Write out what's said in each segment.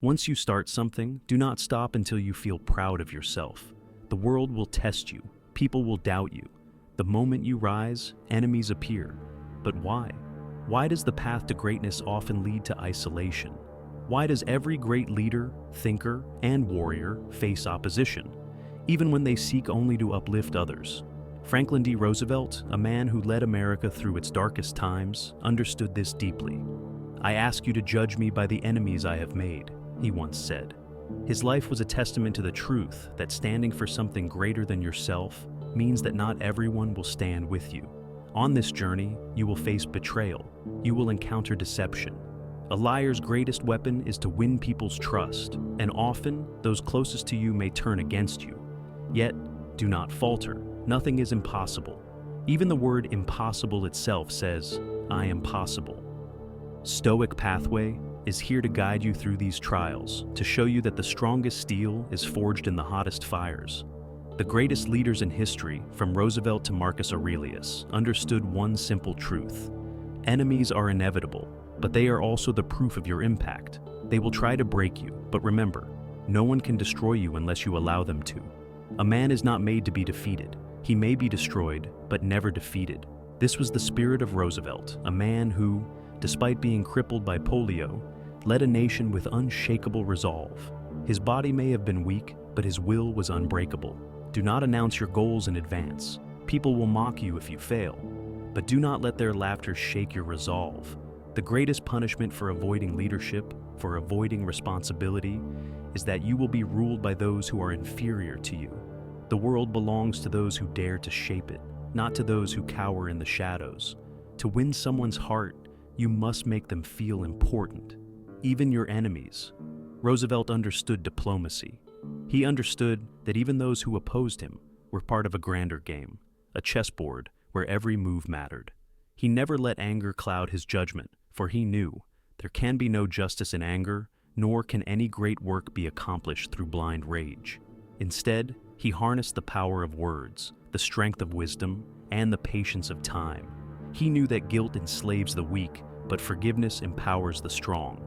Once you start something, do not stop until you feel proud of yourself. The world will test you, people will doubt you. The moment you rise, enemies appear. But why? Why does the path to greatness often lead to isolation? Why does every great leader, thinker, and warrior face opposition, even when they seek only to uplift others? Franklin D. Roosevelt, a man who led America through its darkest times, understood this deeply. "I ask you to judge me by the enemies I have made," he once said. His life was a testament to the truth that standing for something greater than yourself means that not everyone will stand with you. On this journey, you will face betrayal. You will encounter deception. A liar's greatest weapon is to win people's trust, and often those closest to you may turn against you. Yet, do not falter. Nothing is impossible. Even the word impossible itself says, "I am possible." Stoic Pathway is here to guide you through these trials, to show you that the strongest steel is forged in the hottest fires. The greatest leaders in history, from Roosevelt to Marcus Aurelius, understood one simple truth. Enemies are inevitable, but they are also the proof of your impact. They will try to break you, but remember, no one can destroy you unless you allow them to. A man is not made to be defeated. He may be destroyed, but never defeated. This was the spirit of Roosevelt, a man who, despite being crippled by polio, led a nation with unshakable resolve. His body may have been weak, but his will was unbreakable. Do not announce your goals in advance. People will mock you if you fail, but do not let their laughter shake your resolve. The greatest punishment for avoiding leadership, for avoiding responsibility, is that you will be ruled by those who are inferior to you. The world belongs to those who dare to shape it, not to those who cower in the shadows. To win someone's heart, you must make them feel important, even your enemies. Roosevelt understood diplomacy. He understood that even those who opposed him were part of a grander game, a chessboard where every move mattered. He never let anger cloud his judgment, for he knew there can be no justice in anger, nor can any great work be accomplished through blind rage. Instead, he harnessed the power of words, the strength of wisdom, and the patience of time. He knew that guilt enslaves the weak, but forgiveness empowers the strong.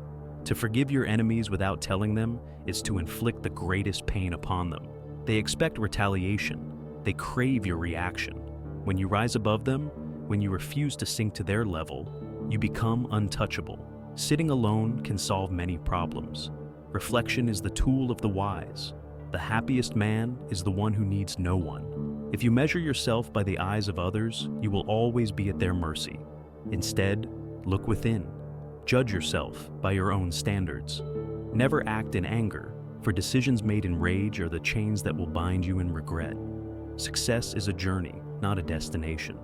To forgive your enemies without telling them is to inflict the greatest pain upon them. They expect retaliation. They crave your reaction. When you rise above them, when you refuse to sink to their level, you become untouchable. Sitting alone can solve many problems. Reflection is the tool of the wise. The happiest man is the one who needs no one. If you measure yourself by the eyes of others, you will always be at their mercy. Instead, look within. Judge yourself by your own standards. Never act in anger, for decisions made in rage are the chains that will bind you in regret. Success is a journey, not a destination.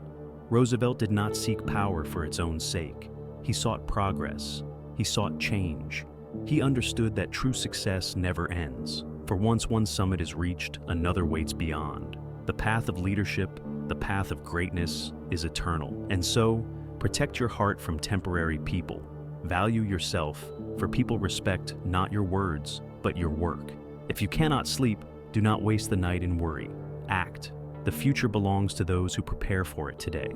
Roosevelt did not seek power for its own sake. He sought progress. He sought change. He understood that true success never ends, for once one summit is reached, another waits beyond. The path of leadership, the path of greatness, is eternal. And so, protect your heart from temporary people. Value yourself, for people respect not your words, but your work. If you cannot sleep, do not waste the night in worry. Act. The future belongs to those who prepare for it today.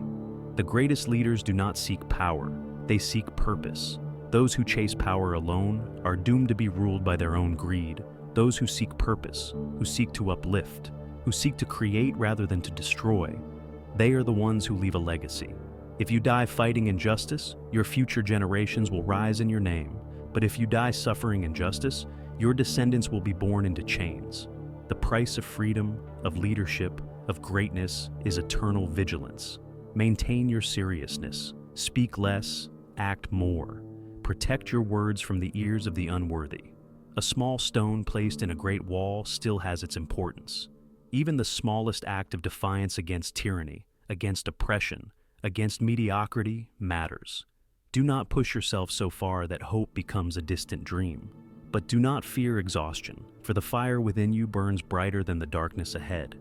The greatest leaders do not seek power, they seek purpose. Those who chase power alone are doomed to be ruled by their own greed. Those who seek purpose, who seek to uplift, who seek to create rather than to destroy, they are the ones who leave a legacy. If you die fighting injustice, your future generations will rise in your name. But if you die suffering injustice, your descendants will be born into chains. The price of freedom, of leadership, of greatness is eternal vigilance. Maintain your seriousness. Speak less, act more. Protect your words from the ears of the unworthy. A small stone placed in a great wall still has its importance. Even the smallest act of defiance against tyranny, against oppression, against mediocrity matters. Do not push yourself so far that hope becomes a distant dream. But do not fear exhaustion, for the fire within you burns brighter than the darkness ahead.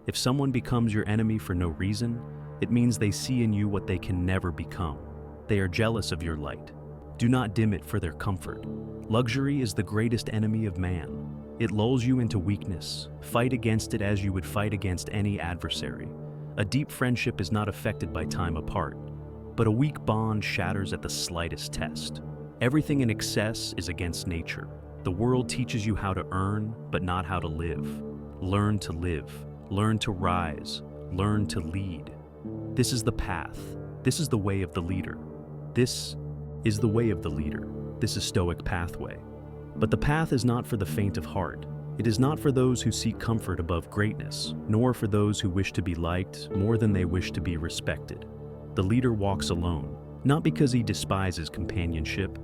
If someone becomes your enemy for no reason, it means they see in you what they can never become. They are jealous of your light. Do not dim it for their comfort. Luxury is the greatest enemy of man. It lulls you into weakness. Fight against it as you would fight against any adversary. A deep friendship is not affected by time apart, but a weak bond shatters at the slightest test. Everything in excess is against nature. The world teaches you how to earn, but not how to live. Learn to live. Learn to rise. Learn to lead. This is the path. This is the way of the leader. This is the way of the leader. This is Stoic pathway. But the path is not for the faint of heart. It is not for those who seek comfort above greatness, nor for those who wish to be liked more than they wish to be respected. The leader walks alone, not because he despises companionship,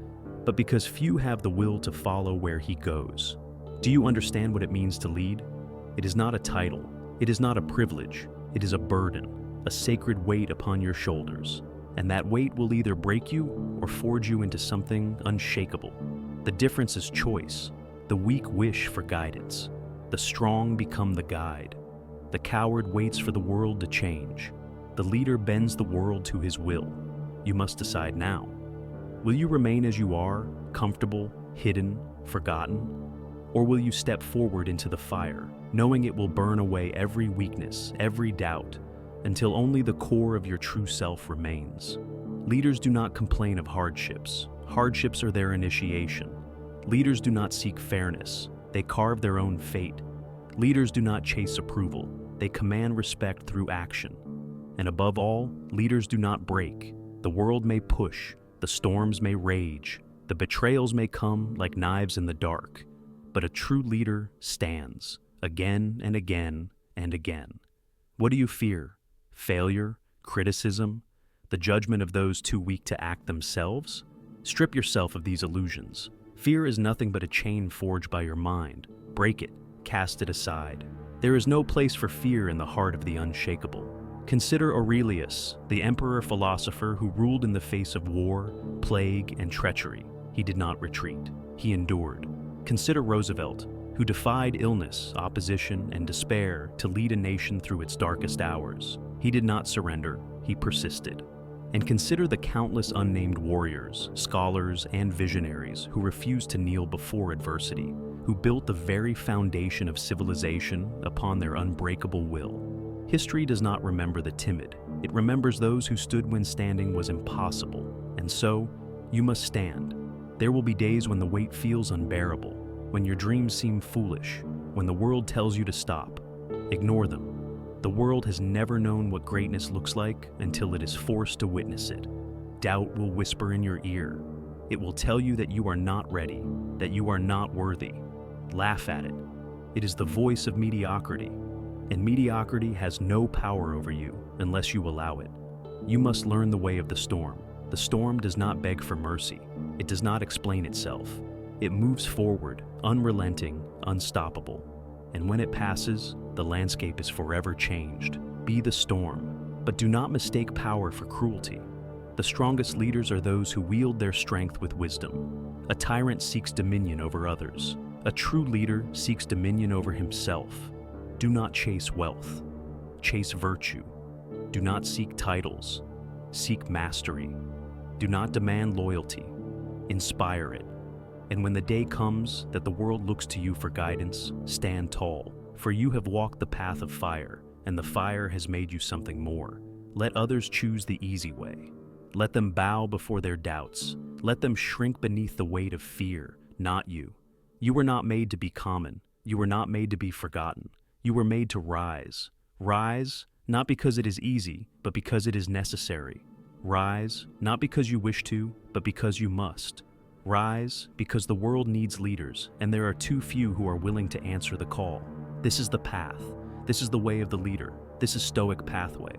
but because few have the will to follow where he goes. Do you understand what it means to lead? It is not a title. It is not a privilege. It is a burden, a sacred weight upon your shoulders. And that weight will either break you or forge you into something unshakable. The difference is choice. The weak wish for guidance. The strong become the guide. The coward waits for the world to change. The leader bends the world to his will. You must decide now. Will you remain as you are, comfortable, hidden, forgotten? Or will you step forward into the fire, knowing it will burn away every weakness, every doubt, until only the core of your true self remains? Leaders do not complain of hardships. Hardships are their initiation. Leaders do not seek fairness. They carve their own fate. Leaders do not chase approval. They command respect through action. And above all, leaders do not break. The world may push, the storms may rage, the betrayals may come like knives in the dark, but a true leader stands, again and again and again. What do you fear? Failure? Criticism? The judgment of those too weak to act themselves? Strip yourself of these illusions. Fear is nothing but a chain forged by your mind. Break it, cast it aside. There is no place for fear in the heart of the unshakable. Consider Aurelius, the emperor-philosopher who ruled in the face of war, plague, and treachery. He did not retreat. He endured. Consider Roosevelt, who defied illness, opposition, and despair to lead a nation through its darkest hours. He did not surrender. He persisted. And consider the countless unnamed warriors, scholars, and visionaries who refused to kneel before adversity, who built the very foundation of civilization upon their unbreakable will. History does not remember the timid. It remembers those who stood when standing was impossible. And so, you must stand. There will be days when the weight feels unbearable, when your dreams seem foolish, when the world tells you to stop. Ignore them. The world has never known what greatness looks like until it is forced to witness it. Doubt will whisper in your ear. It will tell you that you are not ready, that you are not worthy. Laugh at it. It is the voice of mediocrity. And mediocrity has no power over you unless you allow it. You must learn the way of the storm. The storm does not beg for mercy. It does not explain itself. It moves forward, unrelenting, unstoppable. And when it passes, the landscape is forever changed. Be the storm, but do not mistake power for cruelty. The strongest leaders are those who wield their strength with wisdom. A tyrant seeks dominion over others. A true leader seeks dominion over himself. Do not chase wealth. Chase virtue. Do not seek titles. Seek mastery. Do not demand loyalty. Inspire it. And when the day comes that the world looks to you for guidance, stand tall, for you have walked the path of fire, and the fire has made you something more. Let others choose the easy way. Let them bow before their doubts. Let them shrink beneath the weight of fear, not you. You were not made to be common. You were not made to be forgotten. You were made to rise. Rise, not because it is easy, but because it is necessary. Rise, not because you wish to, but because you must. Rise, because the world needs leaders, and there are too few who are willing to answer the call. This is the path. This is the way of the leader. This is Stoic pathway.